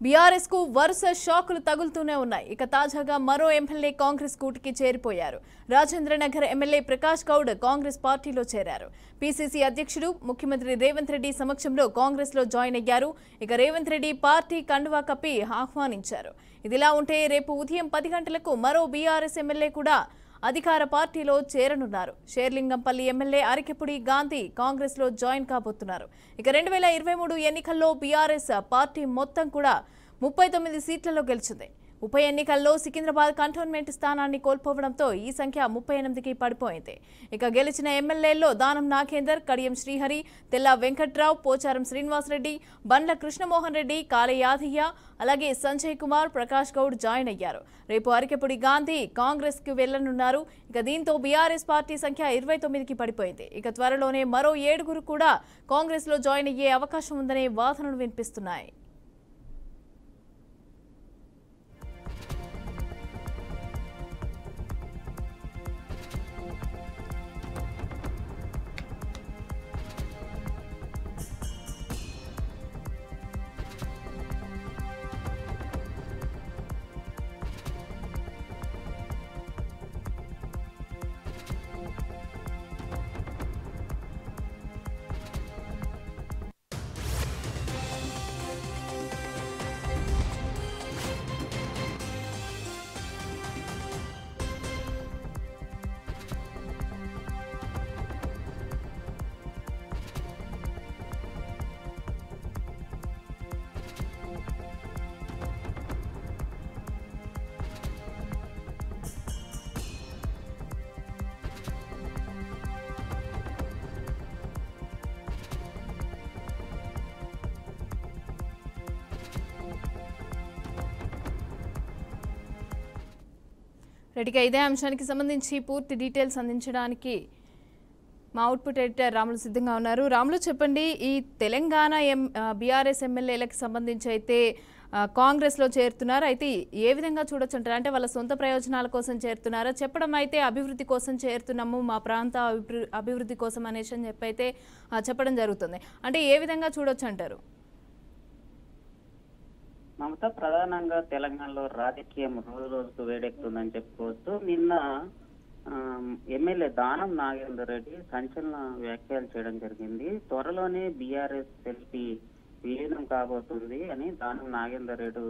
BRS కు వరుస షాకులు తగులుతూనే ఉన్నాయి. ఇక తాజాగా మరో ఎమ్మెల్యే కాంగ్రెస్ కూటికి చేరిపోయారు. రాజేంద్రనగర్ ఎమ్మెల్యే ప్రకాష్ గౌడ్ కాంగ్రెస్ పార్టీలో చేరారు. పీసీసీ అధ్యక్షుడు ముఖ్యమంత్రి రేవంత్ రెడ్డి సమక్షంలో కాంగ్రెస్ లో జాయిన్ అయ్యారు. ఇక రేవంత్ రెడ్డి పార్టీ కండువా కప్పి ఆహ్వానించారు. ఇదిలా ఉంటే రేపు ఉదయం 10 గంటలకు మరో బీఆర్ఎస్ ఎమ్మెల్యే కూడా అధికార పార్టీలో చేరనున్నారు. షేర్లింగంపల్లి ఎమ్మెల్యే అరికెపుడి గాంధీ కాంగ్రెస్ లో జాయిన్ కాబోతున్నారు. ఇక 2023 ఎన్నికల్లో బీఆర్ఎస్ పార్టీ మొత్తం కూడా 39 సీట్లలో గెలిచింది. ఉప ఎన్నికల్లో సికింద్రాబాద్ కంటోన్మెంట్ స్థానాన్ని కోల్పోవడంతో ఈ సంఖ్య 38కి పడిపోయింది. ఇక గెలిచిన ఎమ్మెల్యేల్లో దానం నాగేందర్, కడియం శ్రీహరి, తెల్లా వెంకట్రావు, పోచారం శ్రీనివాసరెడ్డి, బండ్ల కృష్ణమోహన్ రెడ్డి, కాళే యాదయ్య, అలాగే సంజయ్ కుమార్, ప్రకాష్ గౌడ్ జాయిన్ అయ్యారు. రేపు అరికెపుడి గాంధీ కాంగ్రెస్ కు వెళ్లనున్నారు. ఇక దీంతో బీఆర్ఎస్ పార్టీ సంఖ్య 29కి పడిపోయింది. ఇక త్వరలోనే మరో 7 కూడా కాంగ్రెస్ లో జాయిన్ అయ్యే అవకాశం ఉందనే వాదనలు వినిపిస్తున్నాయి. రెడ్డిగా ఇదే అంశానికి సంబంధించి పూర్తి డీటెయిల్స్ అందించడానికి మా అవుట్పుట్ ఎడిటర్ రాములు సిద్ధంగా ఉన్నారు. రాములు, చెప్పండి, ఈ తెలంగాణ బీఆర్ఎస్ ఎమ్మెల్యేలకు సంబంధించి అయితే కాంగ్రెస్లో చేరుతున్నారు. అయితే ఏ విధంగా చూడొచ్చు అంటారు? అంటే వాళ్ళ సొంత ప్రయోజనాల కోసం చేరుతున్నారా? చెప్పడం అయితే అభివృద్ధి కోసం చేరుతున్నాము, మా ప్రాంత అభివృద్ధి కోసం అనేసి అని చెప్పైతే చెప్పడం జరుగుతుంది. అంటే ఏ విధంగా చూడొచ్చు అంటారు? మమత, ప్రధానంగా తెలంగాణలో రాజకీయం రోజు రోజుకు వేడెక్కుతుందని చెప్పుకోవచ్చు. నిన్న ఎమ్మెల్యే దానం నాగేందర్ రెడ్డి సంచలన వ్యాఖ్యలు చేయడం జరిగింది. త్వరలోనే బీఆర్ఎస్ సెల్ఫీ విలీనం కాబోతుంది అని దానం నాగేందర్ రెడ్డి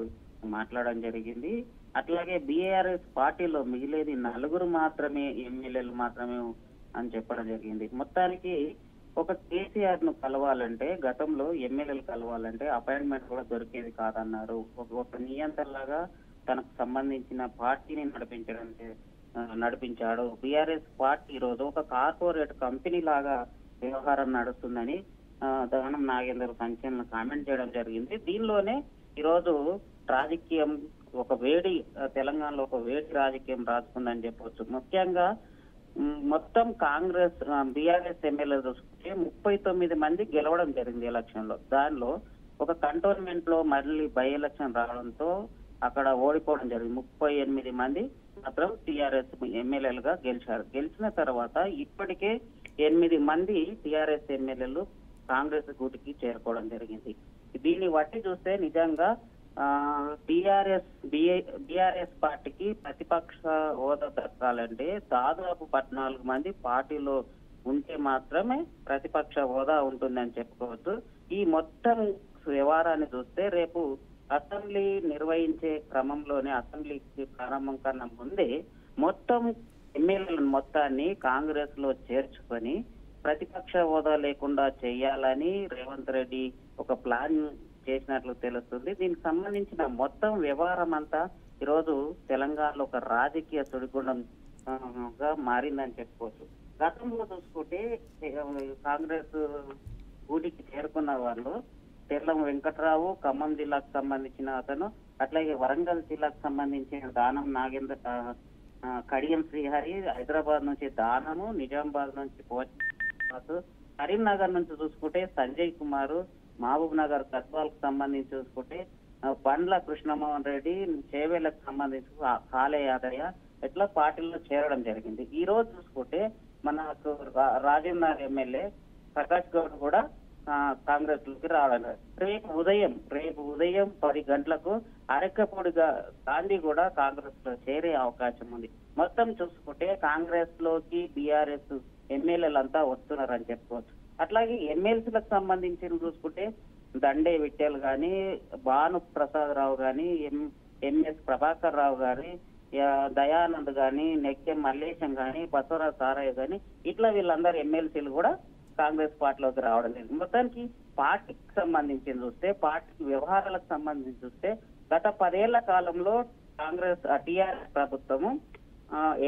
మాట్లాడడం జరిగింది. అట్లాగే బీఆర్ఎస్ పార్టీలో మిగిలేది 4 మాత్రమే ఎమ్మెల్యేలు మాత్రమే అని చెప్పడం జరిగింది. మొత్తానికి ఒక కేసీఆర్ ను కలవాలంటే, గతంలో ఎమ్మెల్యేలు కలవాలంటే అపాయింట్మెంట్ కూడా దొరికేది కాదన్నారు. ఒక నియంత్రణలాగా తనకు సంబంధించిన పార్టీని నడిపించాడు. బీఆర్ఎస్ పార్టీ ఈరోజు ఒక కార్పొరేట్ కంపెనీ లాగా వ్యవహారం నడుస్తుందని దానం నాగేందర్ సంచలన కామెంట్ చేయడం జరిగింది. దీనిలోనే ఈరోజు రాజకీయం ఒక వేడి, తెలంగాణలో ఒక వేడి రాజకీయం రాసుకుందని చెప్పవచ్చు. ముఖ్యంగా మొత్తం కాంగ్రెస్ బీఆర్ఎస్ ఎమ్మెల్యేలు చూసుకుంటే 39 మంది గెలవడం జరిగింది ఎలక్షన్ లో. దానిలో ఒక కంటోన్మెంట్ లో మళ్ళీ బై ఎలక్షన్ రావడంతో అక్కడ ఓడిపోవడం జరిగింది. 38 మంది మాత్రం టీఆర్ఎస్ ఎమ్మెల్యేలుగా గెలిచారు. గెలిచిన తర్వాత ఇప్పటికే 8 మంది టీఆర్ఎస్ ఎమ్మెల్యేలు కాంగ్రెస్ గూటికి చేరుకోవడం జరిగింది. దీన్ని బట్టి చూస్తే నిజంగా బీఆర్ఎస్ పార్టీకి ప్రతిపక్ష హోదా దక్కాలంటే దాదాపు 14 మంది పార్టీలో ఉంటే మాత్రమే ప్రతిపక్ష హోదా ఉంటుందని చెప్పుకోవచ్చు. ఈ మొత్తం వ్యవహారాన్ని చూస్తే రేపు అసెంబ్లీ నిర్వహించే క్రమంలోనే, అసెంబ్లీకి ప్రారంభం కన్నా ముందే మొత్తం ఎమ్మెల్యేలను మొత్తాన్ని కాంగ్రెస్ లో చేర్చుకొని ప్రతిపక్ష హోదా లేకుండా చేయాలని రేవంత్ రెడ్డి ఒక ప్లాన్ చేసినట్లు తెలుస్తుంది. దీనికి సంబంధించిన మొత్తం వ్యవహారం అంతా ఈరోజు తెలంగాణలో ఒక రాజకీయ సుడిగుండంగా మారిందని చెప్పుకోవచ్చు. గతంలో చూసుకుంటే కాంగ్రెస్ గూటికి చేరుకున్న వాళ్ళు తెల్లం వెంకట్రావు, ఖమ్మం జిల్లాకు సంబంధించిన అతను, అట్లాగే వరంగల్ జిల్లాకు సంబంధించిన దానం నాగేందర్, కడియం శ్రీహరి, హైదరాబాద్ నుంచి దానము, నిజామాబాద్ నుంచి పోచు, కరీంనగర్ నుంచి చూసుకుంటే సంజయ్ కుమార్, మహబూబ్ నగర్ కత్వాల్కు సంబంధించి చూసుకుంటే బండ్ల కృష్ణమోహన్ రెడ్డి, చేవేళ్లకు సంబంధించి కాళే యాదయ్య ఇట్లా పార్టీలో చేరడం జరిగింది. ఈ రోజు చూసుకుంటే మనకు రాజేంద్ర ఎమ్మెల్యే ప్రకాష్ గౌడ్ కూడా కాంగ్రెస్ లోకి రావడం. రేపు ఉదయం 10 గంటలకు అరకపొడిగా గాంధీ కూడా కాంగ్రెస్ లో చేరే అవకాశం ఉంది. మొత్తం చూసుకుంటే కాంగ్రెస్ లోకి బీఆర్ఎస్ ఎమ్మెల్యేలంతా వస్తున్నారని చెప్పుకోవచ్చు. అట్లాగే ఎమ్మెల్సీలకు సంబంధించి చూసుకుంటే దండే విఠల్ గాని, భాను ప్రసాద్ రావు గాని, ఎంఎస్ ప్రభాకర్ రావు గాని, దయానంద్ గాని, నెక్కెం మల్లేశం గాని, బసవరాజ్ సారయ్య గాని, ఇట్లా వీళ్ళందరూ ఎమ్మెల్సీలు కూడా కాంగ్రెస్ పార్టీలోకి రావడం లేదు. మొత్తానికి పార్టీకి సంబంధించి చూస్తే, పార్టీ వ్యవహారాలకు సంబంధించి చూస్తే గత 10 ఏళ్ల కాలంలో కాంగ్రెస్ టీఆర్ఎస్ ప్రభుత్వము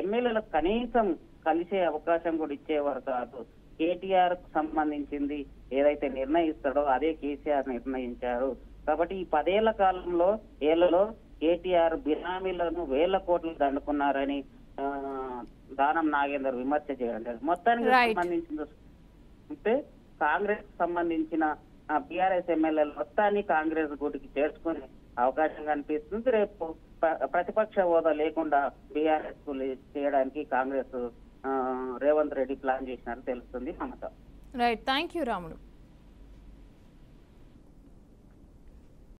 ఎమ్మెల్యేలకు కనీసం కలిసే అవకాశం కూడా ఇచ్చేవారు కాదు. కేటీఆర్ కు సంబంధించింది ఏదైతే నిర్ణయిస్తాడో అదే కేసీఆర్ నిర్ణయించారు. కాబట్టి ఈ 10 ఏళ్ల ఏళ్లలో కేటీఆర్ బినామీలను 1000 కోట్లు దండుకున్నారని దానం నాగేందర్ విమర్శ చేయడం. మొత్తానికి సంబంధించిన కాంగ్రెస్ సంబంధించిన బీఆర్ఎస్ ఎమ్మెల్యేలు మొత్తాన్ని కాంగ్రెస్ గూటికి చేర్చుకునే అవకాశం కనిపిస్తుంది. రేపు ప్రతిపక్ష హోదా లేకుండా బీఆర్ఎస్ కు చేయడానికి కాంగ్రెస్ రేవంత్ రెడ్డి ప్లాన్ చేసినట్టు తెలుస్తుంది. మమత. రైట్, థ్యాంక్ యూ రాముడు.